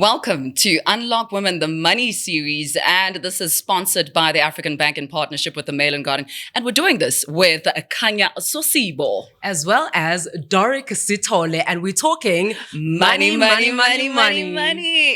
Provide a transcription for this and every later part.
Welcome to Unlock Women, the Money series. And this is sponsored by the African Bank in partnership with the Mail and Garden. And we're doing this with Kanya Sosibo. As well as Doric Sitole. And we're talking Money.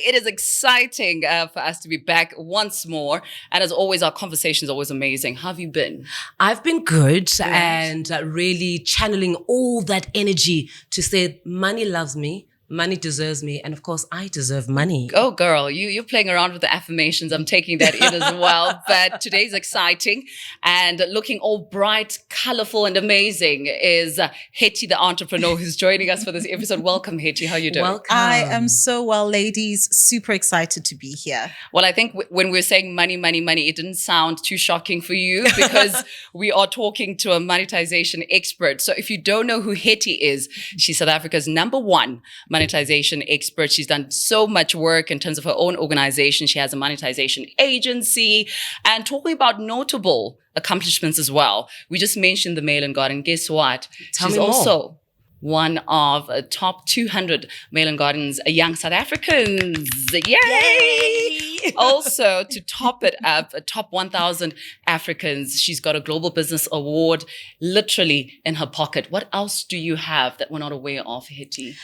It is exciting for us to be back once more. And as always, our conversation is always amazing. How have you been? I've been good and really channeling all that energy to say money loves me. Money deserves me. And of course, I deserve money. Oh, girl, you're playing around with the affirmations. I'm taking that in as well. But today's exciting and looking all bright, colorful, and amazing is Hetty the Entrepreneur, who's joining us for this episode. Welcome, Hetty. How are you doing? Welcome. I am so well, ladies. Super excited to be here. Well, I think when we're saying money, it didn't sound too shocking for you because we are talking to a monetization expert. So if you don't know who Hetty is, she's South Africa's #1 monetization expert. She's done so much work in terms of her own organization. She has a monetization agency and talking about notable accomplishments as well. We just mentioned the Mail and Garden. Guess what? Tell She's me more. also one of top 200 Mail and Gardens young South Africans. Yay! Also, to top it up, a top 1,000 Africans. She's got a Global Business Award literally in her pocket. What else do you have that we're not aware of, Hetty?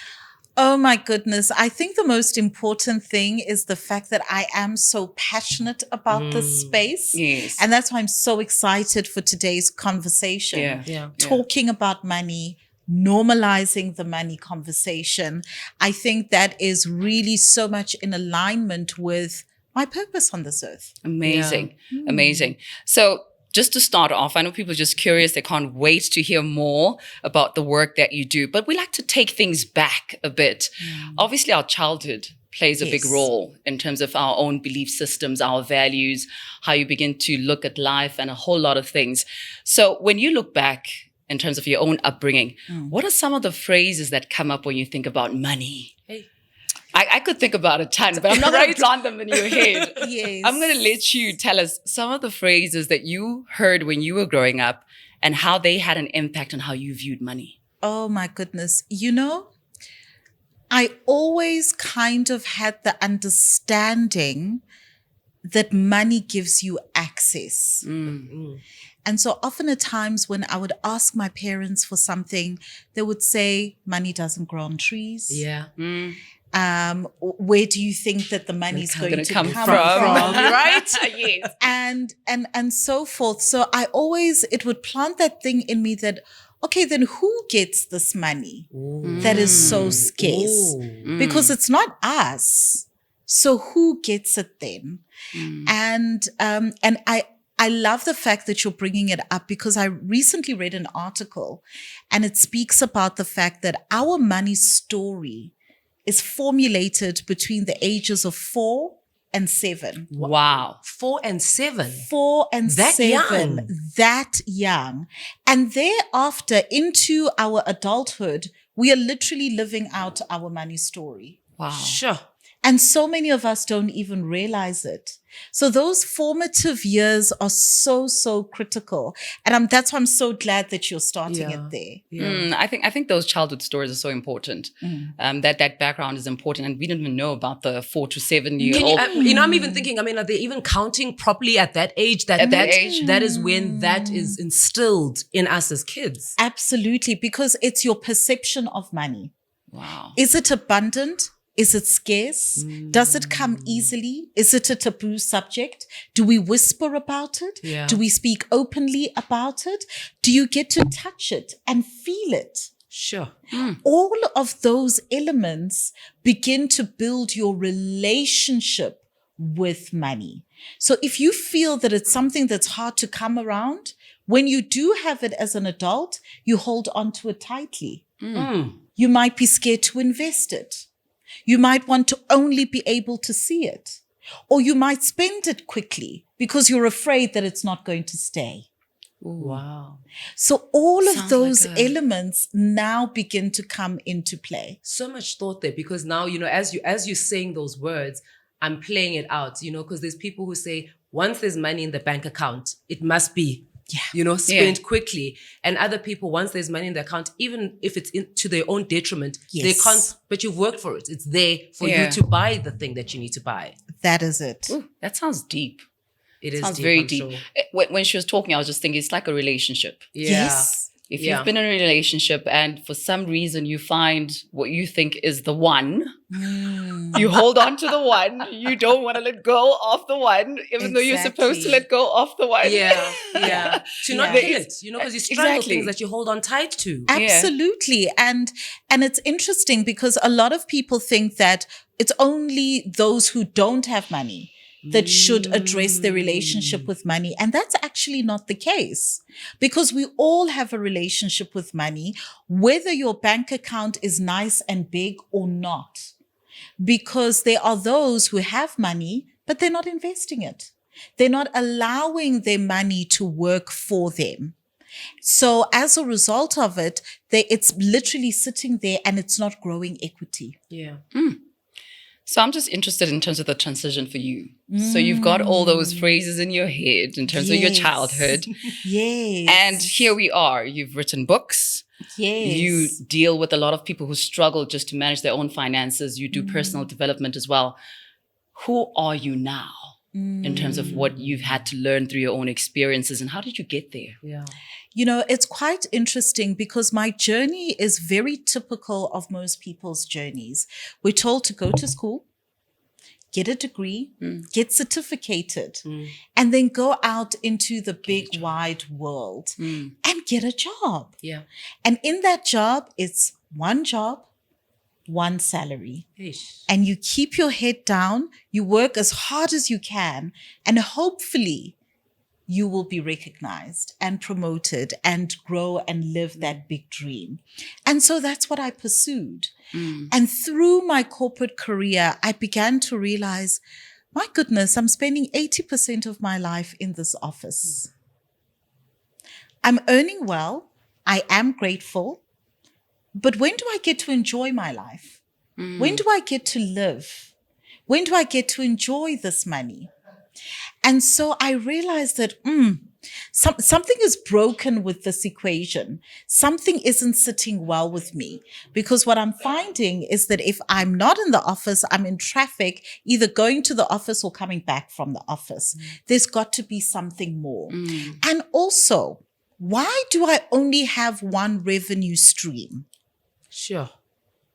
Oh my goodness. I think the most important thing is the fact that I am so passionate about this space. Yes. And that's why I'm so excited for today's conversation. Yeah. Talking about money, normalizing the money conversation. I think that is really so much in alignment with my purpose on this earth. Amazing. Amazing. So just to start off, I know people are just curious. They can't wait to hear more about the work that you do, but we like to take things back a bit. Obviously, our childhood plays a big role in terms of our own belief systems, our values, how you begin to look at life and a whole lot of things. So when you look back in terms of your own upbringing, what are some of the phrases that come up when you think about money? Hey. I could think about a ton, but I'm not going to plant them in your head. Yes. I'm going to let you tell us some of the phrases that you heard when you were growing up and how they had an impact on how you viewed money. Oh my goodness. You know, I always kind of had the understanding that money gives you access. And so often at times when I would ask my parents for something, they would say, money doesn't grow on trees. Yeah. Where do you think that the money is going to come from? Right? Yes. And so forth. So it would plant that thing in me that, okay, then who gets this money that is so scarce? Because it's not us. So who gets it then? And I love the fact that you're bringing it up because I recently read an article and it speaks about the fact that our money story is formulated between the ages of 4 and 7. Wow. 4 and 7. 4 and That 7. young. That young. And thereafter, into our adulthood, we are literally living out our money story. Wow. Sure. And so many of us don't even realize it. So those formative years are so, so critical. And that's why I'm so glad that you're starting it there. Yeah. I think those childhood stories are so important. That background is important. And we didn't even know about the 4 to 7 year old. I'm even thinking, are they even counting properly at that age? That is when that is instilled in us as kids. Absolutely. Because it's your perception of money. Wow. Is it abundant? Is it scarce? Does it come easily? Is it a taboo subject? Do we whisper about it? Yeah. Do we speak openly about it? Do you get to touch it and feel it? Sure. All of those elements begin to build your relationship with money. So if you feel that it's something that's hard to come around, when you do have it as an adult, you hold on to it tightly. You might be scared to invest it. You might want to only be able to see it, or you might spend it quickly because you're afraid that it's not going to stay. Wow. So all of Sounds those like a- elements now begin to come into play. So much thought there because now, as you're saying those words, I'm playing it out, because there's people who say once there's money in the bank account, it must be spent quickly. And other people, once there's money in the account, even if it's to their own detriment, they can't, but you've worked for it. It's there for you to buy the thing that you need to buy. That is it. Ooh, that sounds deep. It sounds deep, very I'm deep. sure. When she was talking, I was just thinking it's like a relationship. Yes. If you've been in a relationship and for some reason you find what you think is the one, you hold on to the one. You don't want to let go of the one, even though you're supposed to let go of the one. To not kill it, because you strangle things that you hold on tight to. Absolutely. And it's interesting because a lot of people think that it's only those who don't have money that should address their relationship with money. And that's actually not the case, because we all have a relationship with money, whether your bank account is nice and big or not, because there are those who have money, but they're not investing it. They're not allowing their money to work for them. So as a result of it, it's literally sitting there and it's not growing equity. Yeah. So I'm just interested in terms of the transition for you. So you've got all those phrases in your head in terms of your childhood. Yes. And here we are. You've written books. Yes. You deal with a lot of people who struggle just to manage their own finances. You do personal development as well. Who are you now in terms of what you've had to learn through your own experiences, and how did you get there? Yeah. It's quite interesting because my journey is very typical of most people's journeys. We're told to go to school, get a degree, get certificated, and then go out into the big wide world and get a job. Yeah. And in that job, it's one job, one salary. Ish. And you keep your head down, you work as hard as you can, and hopefully you will be recognized and promoted and grow and live that big dream. And so that's what I pursued. And through my corporate career, I began to realize, my goodness, I'm spending 80% of my life in this office. I'm earning well. I am grateful. But when do I get to enjoy my life? When do I get to live? When do I get to enjoy this money? And so I realized that something is broken with this equation. Something isn't sitting well with me, because what I'm finding is that if I'm not in the office, I'm in traffic, either going to the office or coming back from the office. There's got to be something more. And also, why do I only have one revenue stream? Sure.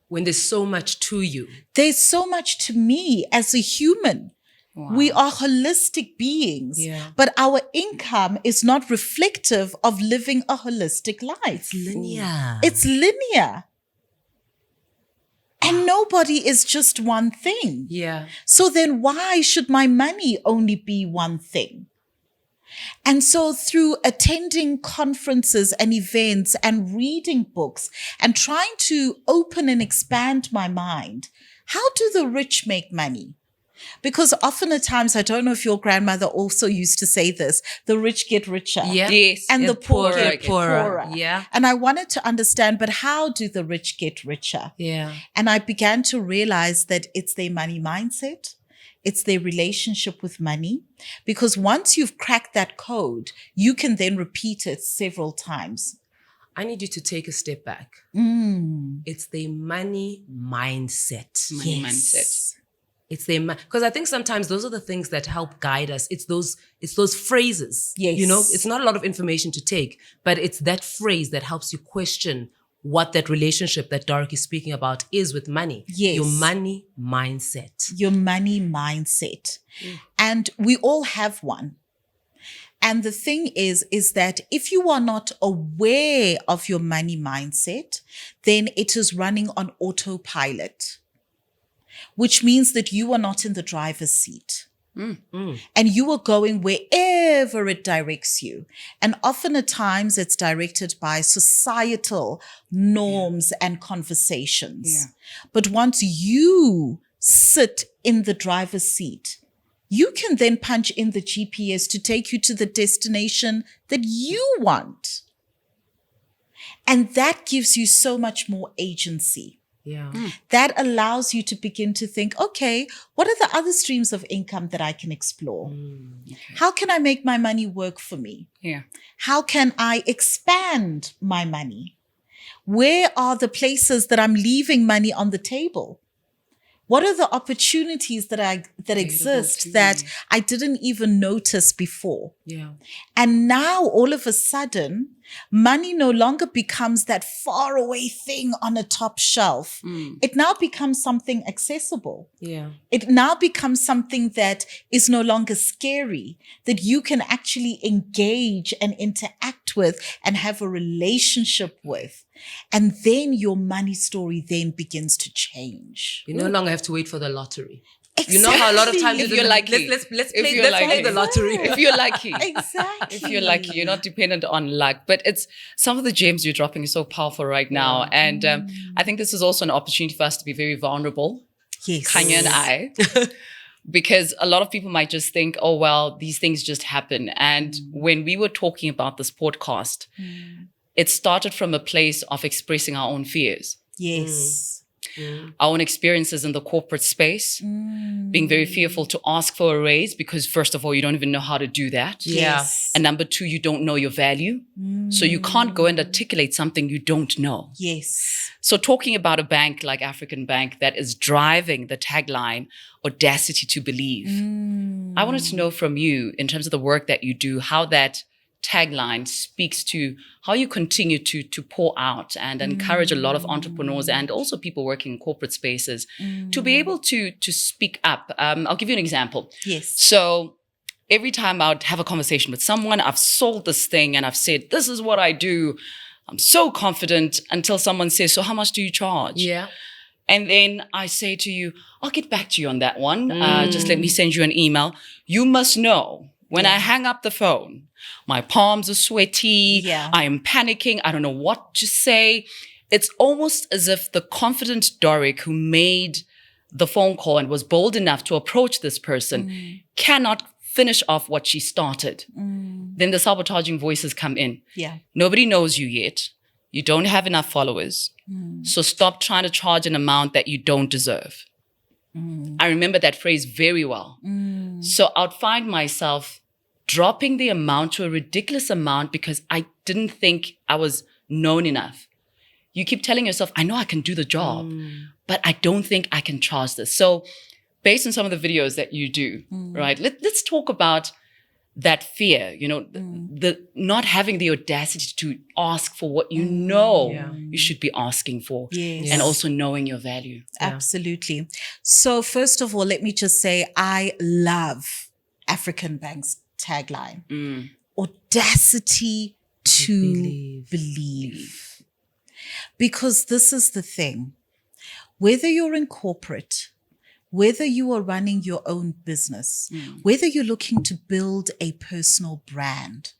When there's so much to you. There's so much to me as a human. Wow. We are holistic beings, but our income is not reflective of living a holistic life. It's linear. It's linear. And nobody is just one thing. Yeah. So then why should my money only be one thing? And so through attending conferences and events and reading books and trying to open and expand my mind, how do the rich make money? Because often at times, I don't know if your grandmother also used to say this, the rich get richer. Yeah. Yes. And the poor get poorer. Yeah. And I wanted to understand, but how do the rich get richer? Yeah. And I began to realize that it's their money mindset. It's their relationship with money. Because once you've cracked that code, you can then repeat it several times. I need you to take a step back. It's the money mindset. Money mindset. It's their because I think sometimes those are the things that help guide us. It's those phrases. Yes. It's not a lot of information to take, but it's that phrase that helps you question what that relationship that Dorothy is speaking about is with money. Yes. Your money mindset. Your money mindset. And we all have one. And the thing is that if you are not aware of your money mindset, then it is running on autopilot, which means that you are not in the driver's seat. And you are going wherever it directs you. And often at times it's directed by societal norms and conversations. But once you sit in the driver's seat, you can then punch in the GPS to take you to the destination that you want. And that gives you so much more agency. Yeah. That allows you to begin to think, okay, what are the other streams of income that I can explore? How can I make my money work for me? Yeah. How can I expand my money? Where are the places that I'm leaving money on the table? What are the opportunities that exist that I didn't even notice before? Yeah. And now all of a sudden, money no longer becomes that far away thing on a top shelf. It now becomes something accessible. Yeah. It now becomes something that is no longer scary, that you can actually engage and interact with and have a relationship with. And then your money story then begins to change. You no longer have to wait for the lottery. You know how a lot of times If you're lucky. let's If play you're play the lucky. lottery. If you're lucky. Exactly. If you're lucky, you're not dependent on luck. But it's some of the gems you're dropping is so powerful right now. And I think this is also an opportunity for us to be very vulnerable, Yes. Kanya and I, because a lot of people might just think, oh, well, these things just happen. And when we were talking about this podcast, it started from a place of expressing our own fears. Yes. Our own experiences in the corporate space, being very fearful to ask for a raise because first of all, you don't even know how to do that. Yes. And number two, you don't know your value. So you can't go and articulate something you don't know. Yes. So talking about a bank like African Bank that is driving the tagline, Audacity to Believe. I wanted to know from you in terms of the work that you do, how that tagline speaks to how you continue to pour out and encourage a lot of entrepreneurs and also people working in corporate spaces to be able to speak up. I'll give you an example. Yes. So every time I would have a conversation with someone, I've sold this thing and I've said, this is what I do. I'm so confident until someone says, so how much do you charge? Yeah. And then I say to you, I'll get back to you on that one. Just let me send you an email. You must know when I hang up the phone, my palms are sweaty. Yeah. I am panicking. I don't know what to say. It's almost as if the confident Doric who made the phone call and was bold enough to approach this person cannot finish off what she started. Then the sabotaging voices come in. Yeah. Nobody knows you yet. You don't have enough followers. So stop trying to charge an amount that you don't deserve. I remember that phrase very well. So I'd find myself dropping the amount to a ridiculous amount because I didn't think I was known enough. You keep telling yourself, I know I can do the job, but I don't think I can charge this. So based on some of the videos that you do, right, let's talk about that fear, the not having the audacity to ask for what you know you should be asking for. Yes. And also knowing your value. Absolutely. So first of all, let me just say, I love African Bank's tagline, Audacity to believe. Because this is the thing, whether you're in corporate, whether you are running your own business, whether you're looking to build a personal brand,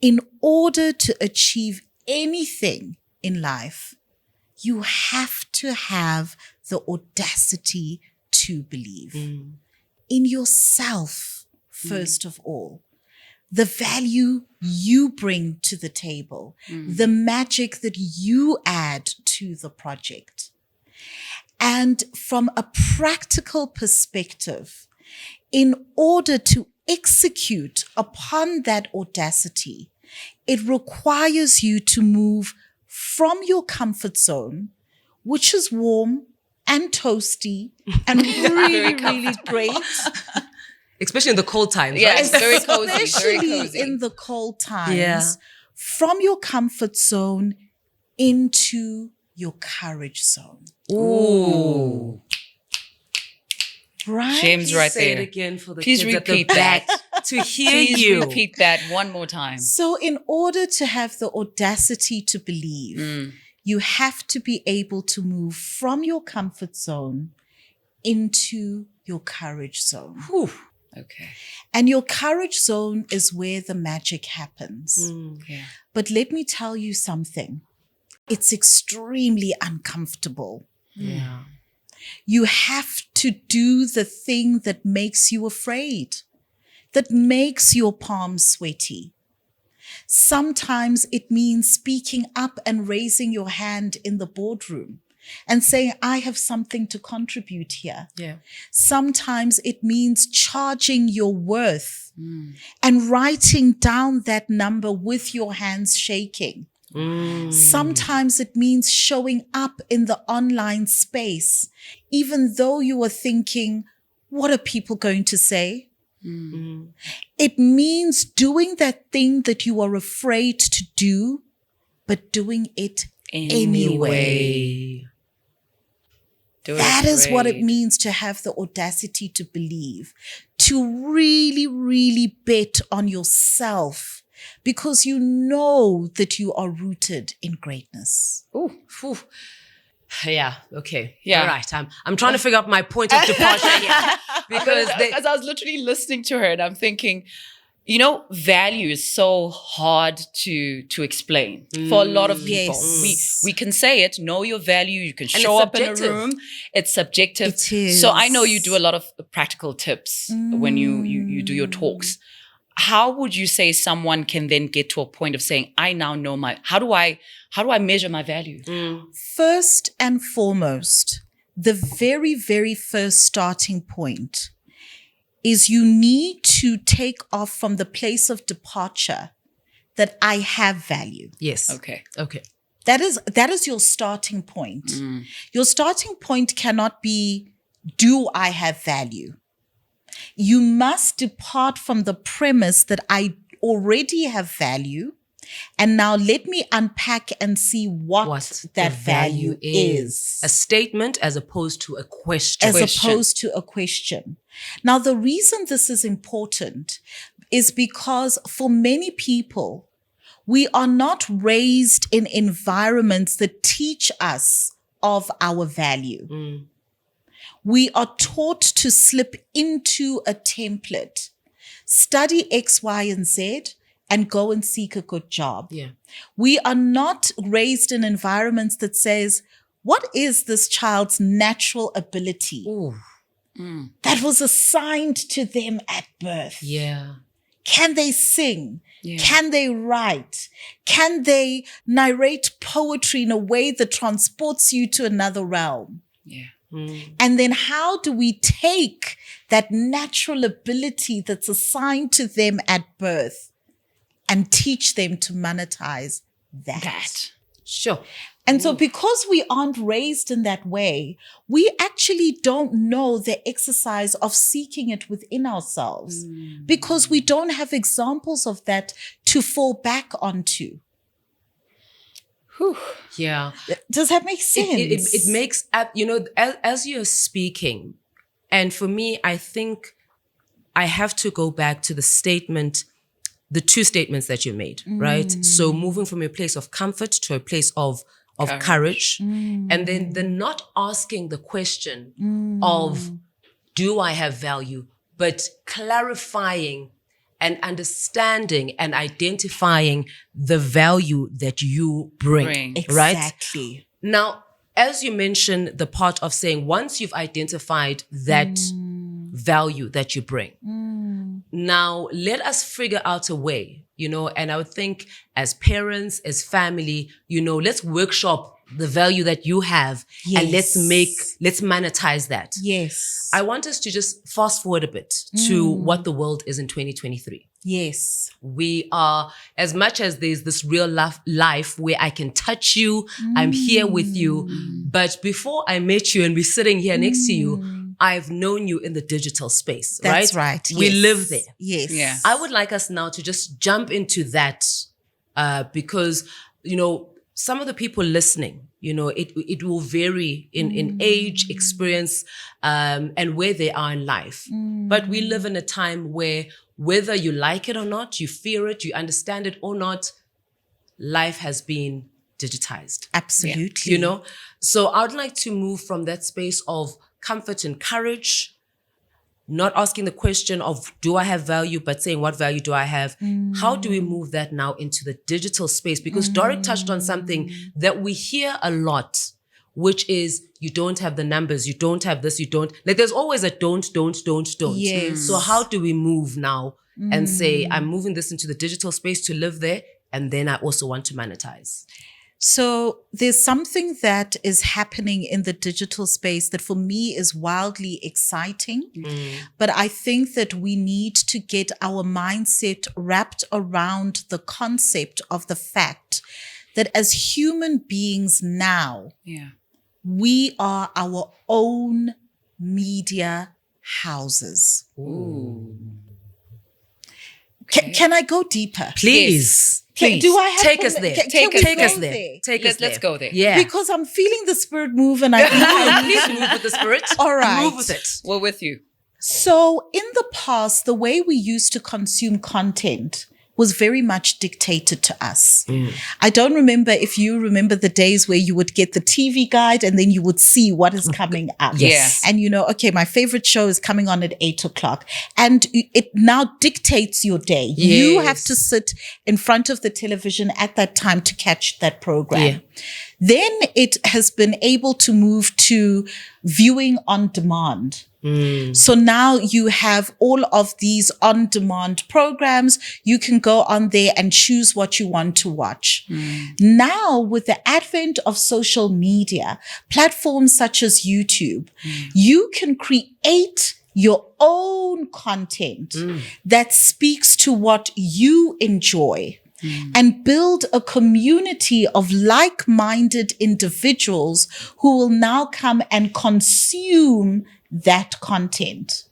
in order to achieve anything in life, you have to have the audacity to believe in yourself, first of all, the value you bring to the table, the magic that you add to the project. And from a practical perspective, in order to execute upon that audacity, it requires you to move from your comfort zone, which is warm and toasty and really, really great. Especially in the cold times, Yeah, right? it's very cozy. Very Especially cozy. in the cold times, from your comfort zone into your courage zone. Ooh. Right? James right Say it there. again for the Please kids repeat at the that. back to hear Please you. repeat that one more time. So in order to have the audacity to believe, you have to be able to move from your comfort zone into your courage zone. Whew. Okay. And your courage zone is where the magic happens. Yeah. But let me tell you something. It's extremely uncomfortable. Yeah. You have to do the thing that makes you afraid, that makes your palms sweaty. Sometimes it means speaking up and raising your hand in the boardroom and saying, I have something to contribute here. Yeah. Sometimes it means charging your worth and writing down that number with your hands shaking. Sometimes it means showing up in the online space, even though you are thinking, what are people going to say? It means doing that thing that you are afraid to do, but doing it anyway. That is what it means to have the audacity to believe, to really, really bet on yourself, because you know that you are rooted in greatness. Ooh. Yeah. Okay. Yeah. All right. I'm trying to figure out my point of departure here, because as I was literally listening to her, and I'm thinking, value is so hard to explain for a lot of people. Yes. We can say it, know your value. You can show up in a room. It's subjective. It is. So I know you do a lot of practical tips when you do your talks. How would you say someone can then get to a point of saying, I now know how do I measure my value? First and foremost, the very, very first starting point is you need to take off from the place of departure that I have value. Yes. Okay. That is your starting point. Your starting point cannot be, do I have value? You must depart from the premise that I already have value. And now let me unpack and see what that value is. A statement as opposed to a question. Opposed to a question. Now, the reason this is important is because for many people, we are not raised in environments that teach us of our value. We are taught to slip into a template, study X, Y, and Z, and go and seek a good job. Yeah. We are not raised in environments that says, what is this child's natural ability that was assigned to them at birth? Yeah. Can they sing? Yeah. Can they write? Can they narrate poetry in a way that transports you to another realm? Yeah. And then how do we take that natural ability that's assigned to them at birth and teach them to monetize that? Sure. And so because we aren't raised in that way, we actually don't know the exercise of seeking it within ourselves because we don't have examples of that to fall back onto. Whew. Yeah. Does that make sense? It makes, as you're speaking, and for me, I think I have to go back to the two statements that you made, right? So moving from a place of comfort to a place of courage. And then the not asking the question of, do I have value? But clarifying and understanding and identifying the value that you bring. Right? Exactly. Now, as you mentioned, the part of saying once you've identified that value that you bring, now let us figure out a way, and I would think as parents, as family, let's workshop the value that you have and let's monetize that. Yes. I want us to just fast forward a bit to what the world is in 2023. Yes. We are, as much as there's this real life where I can touch you, I'm here with you. But before I met you and we're sitting here next to you, I've known you in the digital space, right? That's right. We Yes. live there. Yes. Yeah. I would like us now to just jump into that because, some of the people listening, it will vary in age, experience, and where they are in life. But we live in a time where whether you like it or not, you fear it, you understand it or not, life has been digitized. Absolutely. So I would like to move from that space of comfort and courage, not asking the question of, do I have value, but saying, what value do I have? How do we move that now into the digital space? Because Doric touched on something that we hear a lot, which is, you don't have the numbers, you don't have this, you don't. Like, there's always a don't. Yes. So how do we move now and say, I'm moving this into the digital space to live there, and then I also want to monetize? So there's something that is happening in the digital space that for me is wildly exciting. But I think that we need to get our mindset wrapped around the concept of the fact that as human beings now, we are our own media houses. Ooh. Can I go deeper? Please. Please. Do I have Take us there. Take us there. Let's go there. Yeah. Because I'm feeling the spirit move and Please move with the spirit. All right. Move with it. We're with you. So in the past, the way we used to consume content was very much dictated to us. I don't remember if you remember the days where you would get the TV guide and then you would see what is coming up. Yes. And okay, my favorite show is coming on at 8:00. And it now dictates your day. You have to sit in front of the television at that time to catch that program. Yeah. Then it has been able to move to viewing on demand. So now you have all of these on-demand programs. You can go on there and choose what you want to watch. Now, with the advent of social media, platforms such as YouTube, you can create your own content that speaks to what you enjoy. And build a community of like-minded individuals who will now come and consume that content.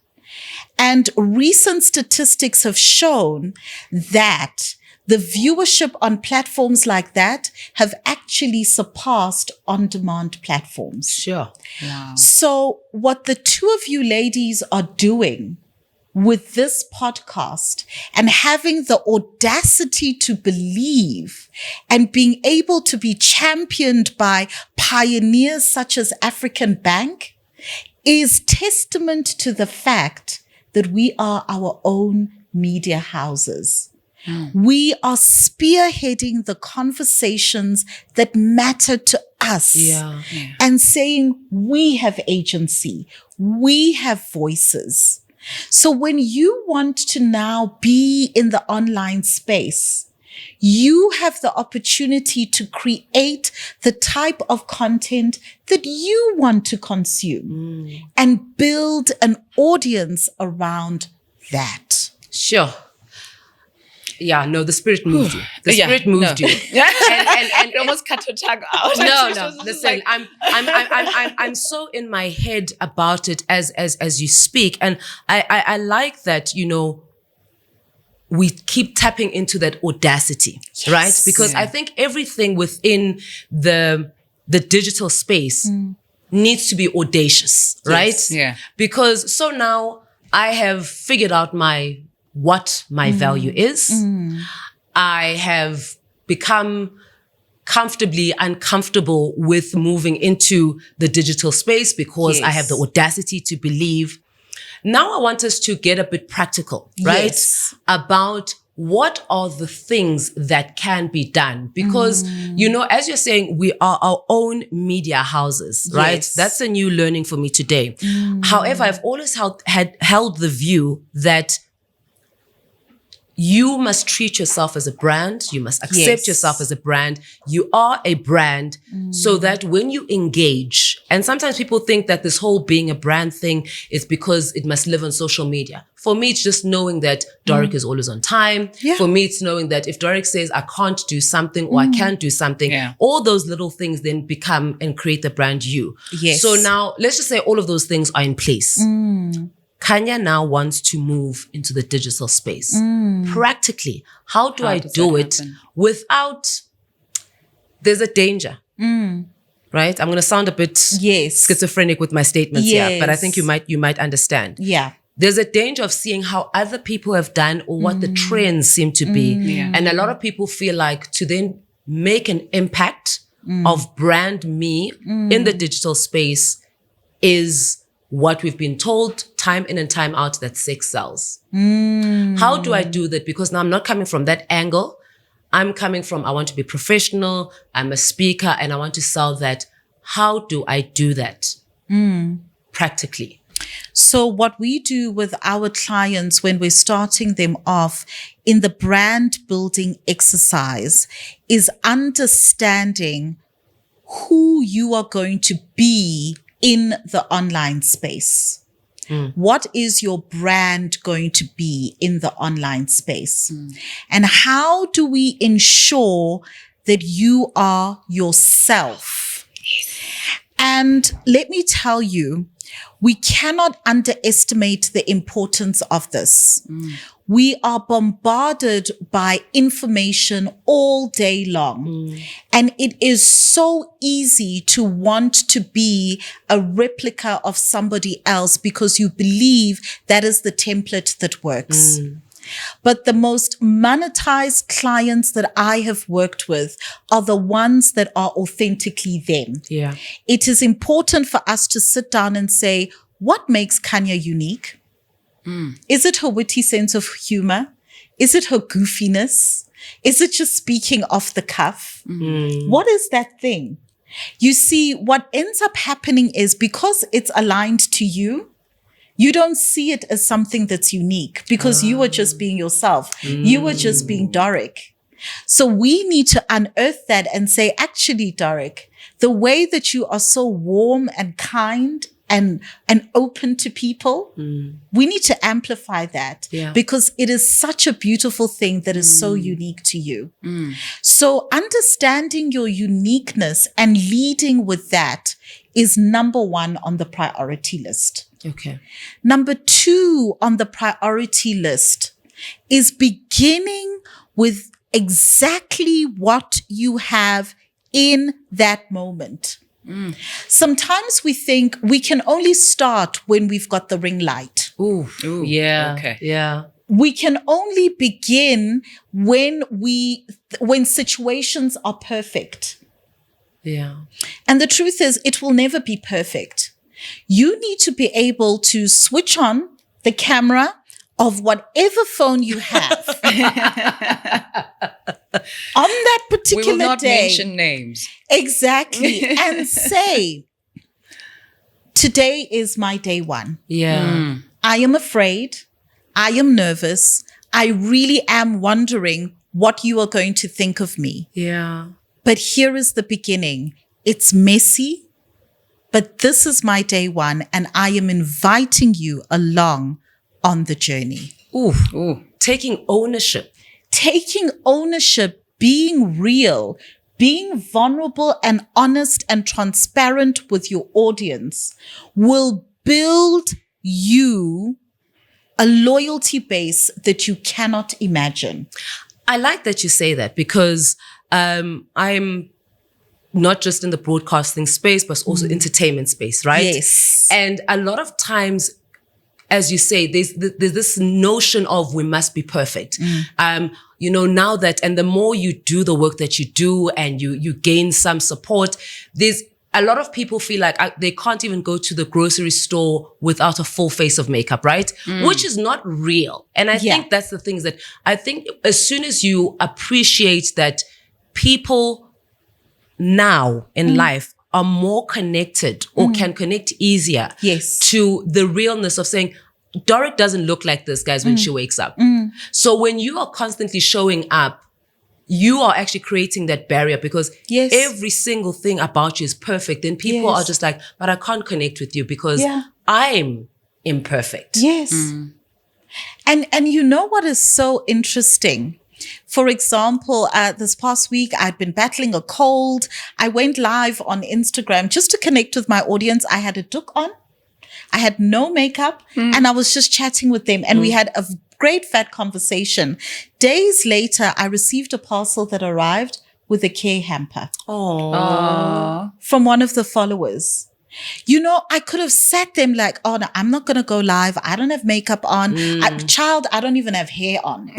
And recent statistics have shown that the viewership on platforms like that have actually surpassed on-demand platforms. Sure. Wow. So what the two of you ladies are doing with this podcast and having the audacity to believe and being able to be championed by pioneers such as African Bank is testament to the fact that we are our own media houses. We are spearheading the conversations that matter to us and saying we have agency, we have voices. So when you want to now be in the online space, you have the opportunity to create the type of content that you want to consume and build an audience around that. Sure. Yeah, no, the spirit moved you. The spirit moved you. And almost cut her tongue out. No. Listen, I'm so in my head about it as you speak, and I like that we keep tapping into that audacity, right? Because I think everything within the digital space needs to be audacious, right? Yeah. Because so now I have figured out what my value is. I have become comfortably uncomfortable with moving into the digital space because I have the audacity to believe. Now I want us to get a bit practical, right? About what are the things that can be done? Because, as you're saying, we are our own media houses, right? That's a new learning for me today. However, I've always held the view that you must treat yourself as a brand. You must accept yourself as a brand. You are a brand so that when you engage, and sometimes people think that this whole being a brand thing is because it must live on social media. For me, it's just knowing that Doric is always on time. For me, it's knowing that if Doric says I can't do something or I can't do something, all those little things then become and create the brand you. So now let's just say all of those things are in place. Kanya now wants to move into the digital space. Practically, how do I do it without, there's a danger, right? I'm going to sound a bit schizophrenic with my statements here, but I think you might understand. There's a danger of seeing how other people have done or what the trends seem to be. And a lot of people feel like to then make an impact of brand me in the digital space is what we've been told time in and time out that sex sells. How do I do that? Because now I'm not coming from that angle. I'm coming from, I want to be professional. I'm a speaker and I want to sell that. How do I do that? Practically. So what we do with our clients when we're starting them off in the brand building exercise is understanding who you are going to be in the online space. What is your brand going to be in the online space? And how do we ensure that you are yourself? And let me tell you, we cannot underestimate the importance of this. We are bombarded by information all day long. And it is so easy to want to be a replica of somebody else because you believe that is the template that works. But the most monetized clients that I have worked with are the ones that are authentically them. Yeah. It is important for us to sit down and say, what makes Kanya unique? Is it her witty sense of humor? Is it her goofiness? Is it just speaking off the cuff? What is that thing? You see, what ends up happening is because it's aligned to you, you don't see it as something that's unique because you are just being yourself. You are just being Doric. So we need to unearth that and say, actually, Doric, the way that you are so warm and kind and open to people, we need to amplify that because it is such a beautiful thing that is so unique to you. So understanding your uniqueness and leading with that is number one on the priority list. Okay. Number two on the priority list is beginning with exactly what you have in that moment. Sometimes we think we can only start when we've got the ring light. Ooh. Yeah. Okay. Yeah. We can only begin when situations are perfect. Yeah. And the truth is, it will never be perfect. You need to be able to switch on the camera of whatever phone you have on that particular day. We will not mention names. Exactly. And say, today is my day one. Yeah. I am afraid. I am nervous. I really am wondering what you are going to think of me. Yeah. But here is the beginning. It's messy, but this is my day one, and I am inviting you along on the journey. Ooh. Taking ownership. Taking ownership, being real, being vulnerable and honest and transparent with your audience will build you a loyalty base that you cannot imagine. I like that you say that because I'm not just in the broadcasting space, but also entertainment space, right? Yes. And a lot of times, as you say, there's this notion of we must be perfect. Now that, and the more you do the work that you do and you gain some support, there's a lot of people feel like they can't even go to the grocery store without a full face of makeup, right? Which is not real. And I think that's the things that I think as soon as you appreciate that people now in life are more connected or can connect easier to the realness of saying, Doric doesn't look like this, guys, when she wakes up. So when you are constantly showing up, you are actually creating that barrier because every single thing about you is perfect. Then people are just like, but I can't connect with you because I'm imperfect. Yes. And you know what is so interesting? For example, this past week, I'd been battling a cold. I went live on Instagram just to connect with my audience. I had a doek on. I had no makeup and I was just chatting with them and we had a great fat conversation. Days later, I received a parcel that arrived with a care hamper. From one of the followers. You know, I could have sat them like, oh, no, I'm not going to go live. I don't have makeup on. I don't even have hair on.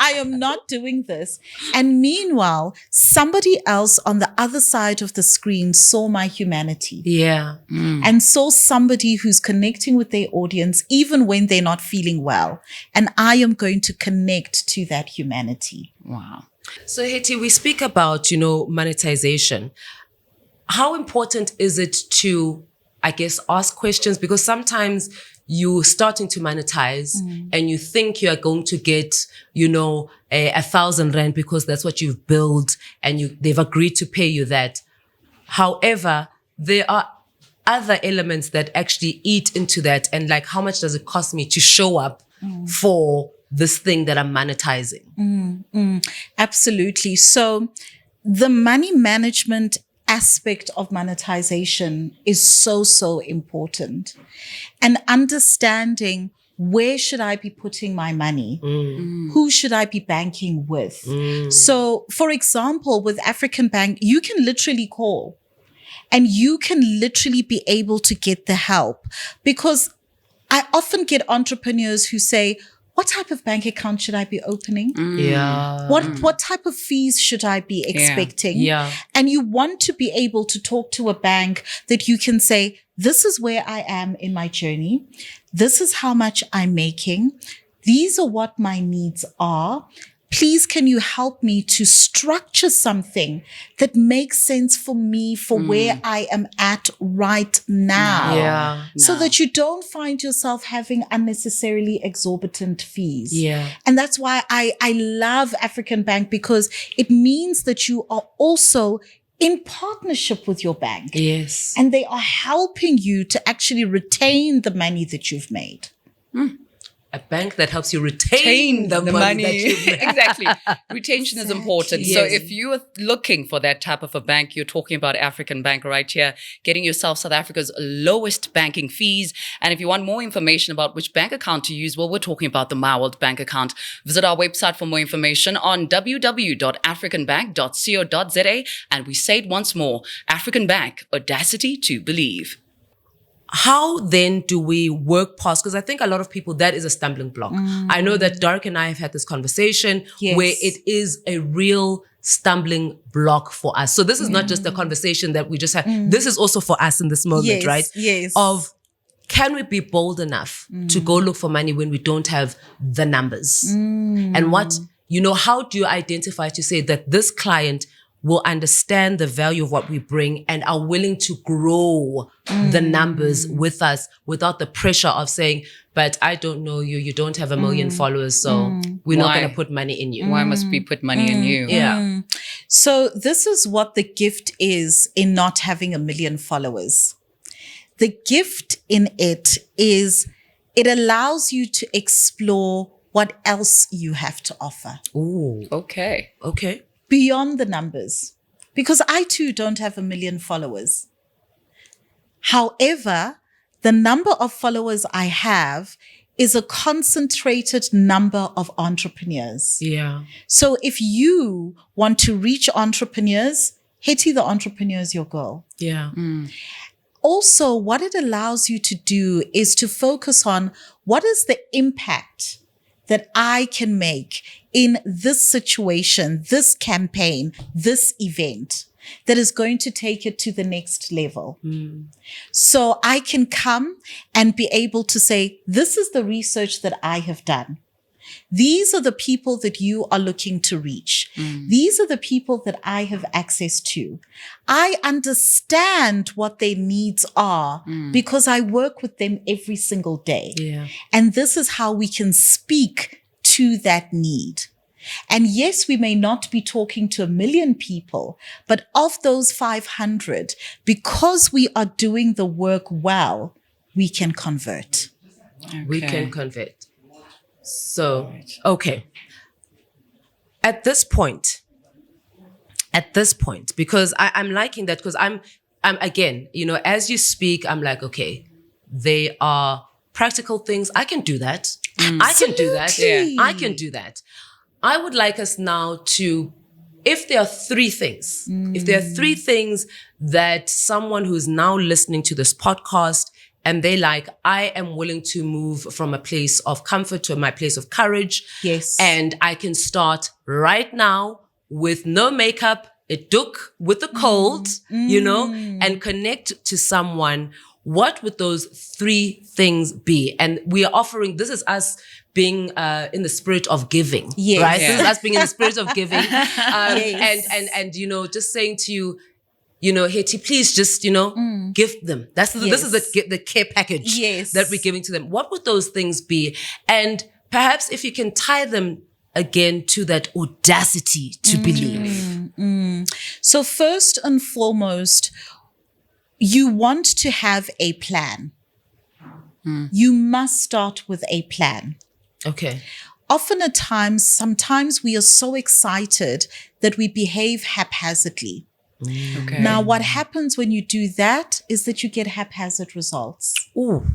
I am not doing this. And meanwhile, somebody else on the other side of the screen saw my humanity. Yeah. And saw somebody who's connecting with their audience, even when they're not feeling well. And I am going to connect to that humanity. Wow. So Hetty, we speak about, monetization. how important is it to, I guess, ask questions? Because sometimes you're starting to monetize and you think you are going to get, 1,000 rand because that's what you've built and they've agreed to pay you that. However, there are other elements that actually eat into that. And like, how much does it cost me to show up for this thing that I'm monetizing? Absolutely. So the money management aspect of monetization is so important. And understanding, where should I be putting my money? Who should I be banking with? So, for example, with African Bank, you can literally call and you can literally be able to get the help, because I often get entrepreneurs who say, what type of bank account should I be opening? What type of fees should I be expecting? And you want to be able to talk to a bank that you can say, this is where I am in my journey. This is how much I'm making. These are what my needs are. Please, can you help me to structure something that makes sense for me, for where I am at right now? So that you don't find yourself having unnecessarily exorbitant fees. And that's why I love African Bank, because it means that you are also in partnership with your bank. And they are helping you to actually retain the money that you've made. A bank that helps you retain the money that you've made. Exactly. Retention is important. So if you are looking for that type of a bank, you're talking about African Bank right here, getting yourself South Africa's lowest banking fees. And if you want more information about which bank account to use, well, we're talking about the My World Bank account. Visit our website for more information on www.africanbank.co.za. And we say it once more, African Bank, audacity to believe. How then do we work past? Because I think a lot of people, that is a stumbling block. I know that Dark and I have had this conversation where it is a real stumbling block for us. So this is not just a conversation that we just had. This is also for us in this moment, right? Of, can we be bold enough to go look for money when we don't have the numbers? And what, how do you identify to say that this client will understand the value of what we bring and are willing to grow the numbers with us without the pressure of saying, but I don't know you, you don't have 1 million followers, so we're not going to put money in you. Why must we put money in you? So this is what the gift is in not having 1 million followers. The gift in it is, it allows you to explore what else you have to offer. Okay. Beyond the numbers, because I too don't have 1 million followers. However, the number of followers I have is a concentrated number of entrepreneurs. So if you want to reach entrepreneurs, Hetty the Entrepreneur is your girl. Also, what it allows you to do is to focus on, what is the impact that I can make in this situation, this campaign, this event that is going to take it to the next level. So I can come and be able to say, this is the research that I have done. These are the people that you are looking to reach. These are the people that I have access to. I understand what their needs are because I work with them every single day. And this is how we can speak to that need. And yes, we may not be talking to 1 million people, but of those 500, because we are doing the work well, we can convert. We can convert. So, okay. At this point, because I'm liking that, because I'm again, as you speak, I'm like, okay, they are practical things. I can do that. I can do that. I can do that. I would like us now to, if there are 3 things, that someone who's now listening to this podcast and they like, I am willing to move from a place of comfort to my place of courage. And I can start right now with no makeup, a dook with a cold, and connect to someone. What would those 3 things be? And we are offering, this is us being in the spirit of giving, right? This is us being in the spirit of giving. And just saying to you, Hetty, please just, give them. This is the care package that we're giving to them. What would those things be? And perhaps if you can tie them again to that audacity to believe. So first and foremost, you want to have a plan. You must start with a plan. Okay. Often at times, sometimes we are so excited that we behave haphazardly. Okay. Now, what happens when you do that is that you get haphazard results. Ooh.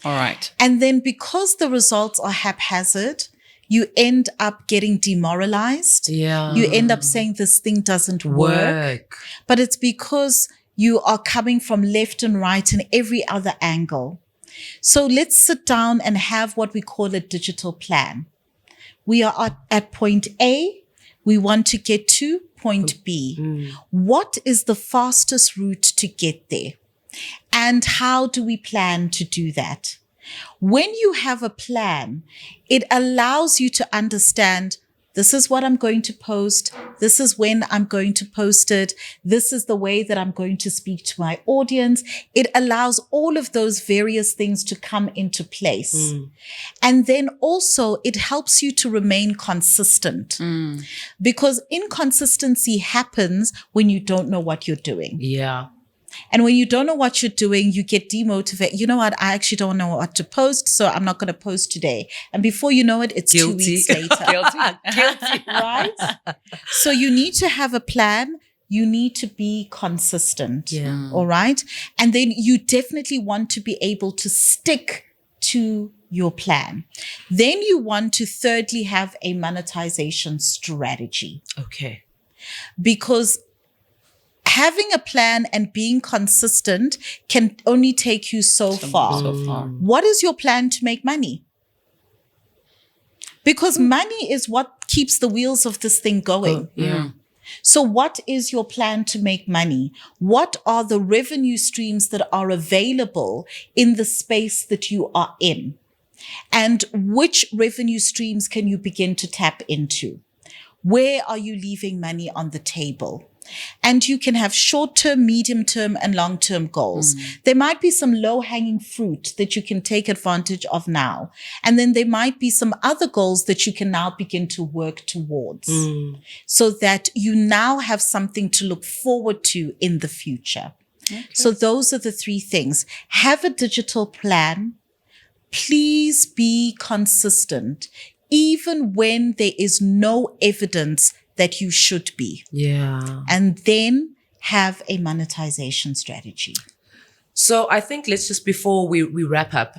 All right. And then because the results are haphazard, you end up getting demoralized. Yeah. You end up saying this thing doesn't work. But it's because you are coming from left and right and every other angle. So let's sit down and have what we call a digital plan. We are at point A. We want to get to point B. What is the fastest route to get there? And how do we plan to do that? When you have a plan, it allows you to understand, this is what I'm going to post. This is when I'm going to post it. This is the way that I'm going to speak to my audience. It allows all of those various things to come into place. And then also it helps you to remain consistent because inconsistency happens when you don't know what you're doing. Yeah. And when you don't know what you're doing, you get demotivated. You know what? I actually don't know what to post, so I'm not going to post today. And before you know it, it's Guilty. 2 weeks later. Guilty. Right? So you need to have a plan. You need to be consistent. Yeah. All right? And then you definitely want to be able to stick to your plan. Then you want to thirdly have a monetization strategy. Okay. Because having a plan and being consistent can only take you so far. What is your plan to make money? Because money is what keeps the wheels of this thing going. So what is your plan to make money? What are the revenue streams that are available in the space that you are in? And which revenue streams can you begin to tap into? Where are you leaving money on the table? And you can have short-term, medium-term, and long-term goals. There might be some low-hanging fruit that you can take advantage of now. And then there might be some other goals that you can now begin to work towards so that you now have something to look forward to in the future. Okay. So those are the three things. Have a digital plan. Please be consistent, even when there is no evidence that you should be. Yeah. And then have a monetization strategy. So I think let's just, before we wrap up,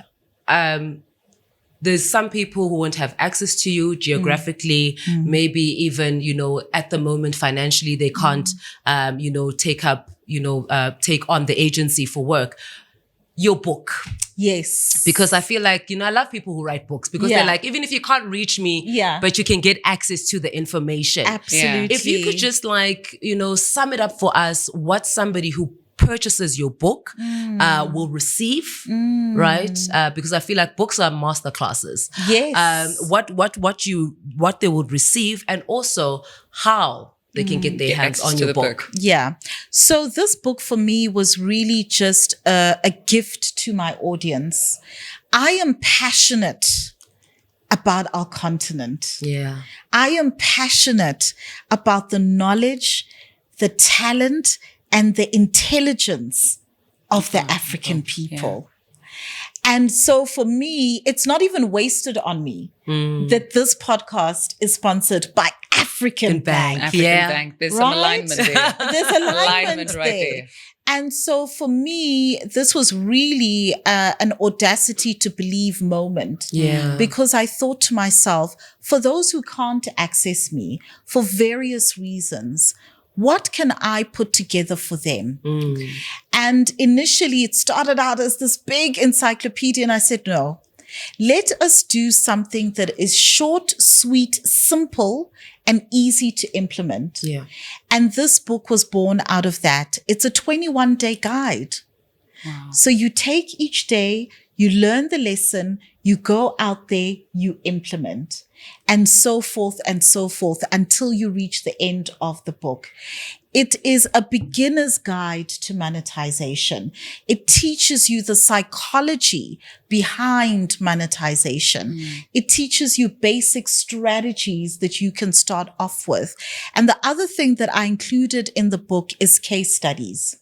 there's some people who won't have access to you geographically, maybe even, at the moment financially, they can't, take on the agency for work. Your book. Yes. Because I feel like, I love people who write books because they're like, even if you can't reach me, but you can get access to the information. Absolutely. If you could just sum it up for us, what somebody who purchases your book will receive, right? Because I feel like books are masterclasses. Yes. What they would receive, and also how they can get their hands on your book. Yeah. So this book for me was really just a gift to my audience. I am passionate about our continent. Yeah. I am passionate about the knowledge, the talent, and the intelligence of the African people. And so for me, it's not even wasted on me that this podcast is sponsored by African Bank. African Bank. There's some alignment there. There's alignment right there. And so for me, this was really an audacity to believe moment. Yeah. Because I thought to myself, for those who can't access me for various reasons, what can I put together for them? And initially it started out as this big encyclopedia, and I said, no, let us do something that is short, sweet, simple, and easy to implement. Yeah. And this book was born out of that. It's a 21-day guide. Wow. So you take each day, you learn the lesson, you go out there, you implement. and so forth until you reach the end of the book. It is a beginner's guide to monetization. It teaches you the psychology behind monetization. It teaches you basic strategies that you can start off with. And the other thing that I included in the book is case studies.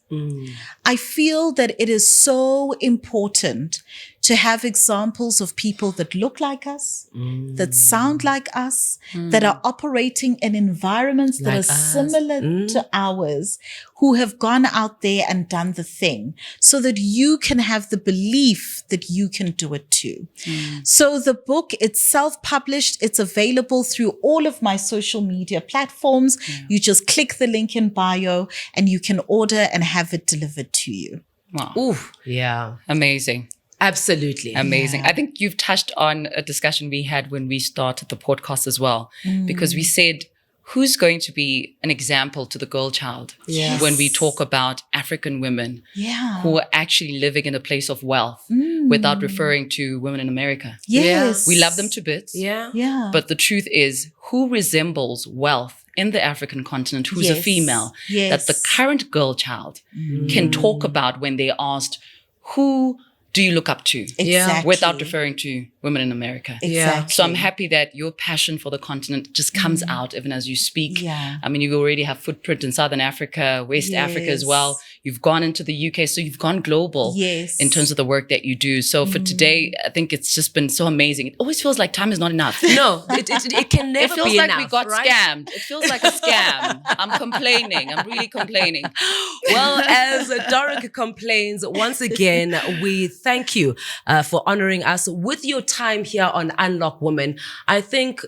I feel that it is so important to have examples of people that look like us, that sound like us, that are operating in environments that are similar to ours, who have gone out there and done the thing, so that you can have the belief that you can do it too. So the book, it's self-published. It's available through all of my social media platforms. You just click the link in bio and you can order and have it delivered to you. Wow. Ooh, yeah. Amazing. Absolutely. Amazing. Yeah. I think you've touched on a discussion we had when we started the podcast as well, because we said, who's going to be an example to the girl child when we talk about African women who are actually living in a place of wealth without referring to women in America? Yes. We love them to bits. Yeah. But the truth is, who resembles wealth in the African continent, who's a female, that the current girl child can talk about when they're asked, who do you look up to? Exactly. Without referring to women in America. Exactly. So I'm happy that your passion for the continent just comes out even as you speak. Yeah. I mean, you already have footprint in Southern Africa, West Africa as well. You've gone into the UK, so you've gone global in terms of the work that you do. So for today, I think it's just been so amazing. It always feels like time is not enough. No, it can never be enough. It feels like we got right? scammed. It feels like a scam. I'm complaining. I'm really complaining. Well, as Doric complains, once again, we thank you for honoring us with your time here on Unlock Women. I think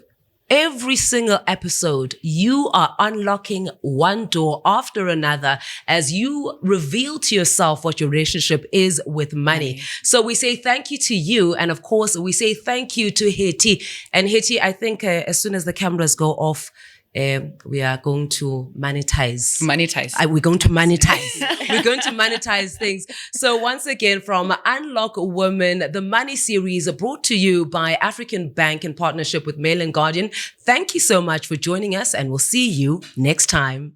every single episode, you are unlocking one door after another as you reveal to yourself what your relationship is with money. So we say thank you to you. And of course, we say thank you to Hetty. And Hetty, I think as soon as the cameras go off, we are going to monetize. We're going to monetize. We're going to monetize things. So once again, from Unlock Women, the Money series brought to you by African Bank in partnership with Mail and Guardian. Thank you so much for joining us, and we'll see you next time.